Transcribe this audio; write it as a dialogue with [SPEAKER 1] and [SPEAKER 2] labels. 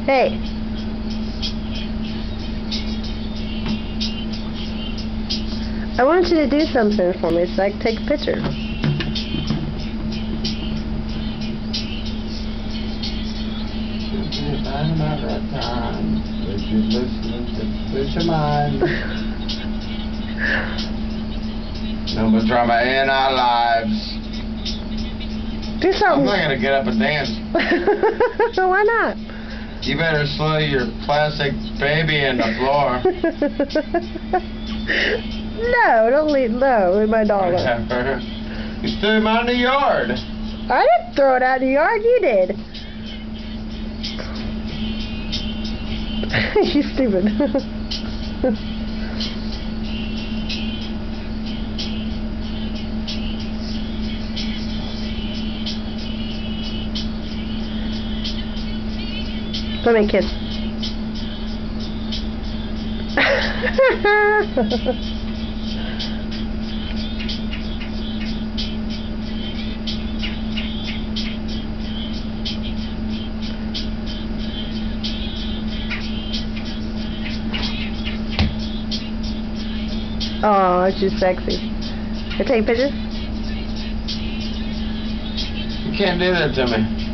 [SPEAKER 1] Hey. I want you to do something for me so I can take a picture.
[SPEAKER 2] No more drama in our lives.
[SPEAKER 1] Do something.
[SPEAKER 2] I'm not gonna get up and dance.
[SPEAKER 1] Why not?
[SPEAKER 2] You better slow your plastic baby in the floor.
[SPEAKER 1] No, don't leave. No, leave my dog.
[SPEAKER 2] You threw him out in the yard.
[SPEAKER 1] I didn't throw it out in the yard. You did. You stupid. Let me kiss. Oh, she's sexy. Can I take pictures?
[SPEAKER 2] You can't do that to me.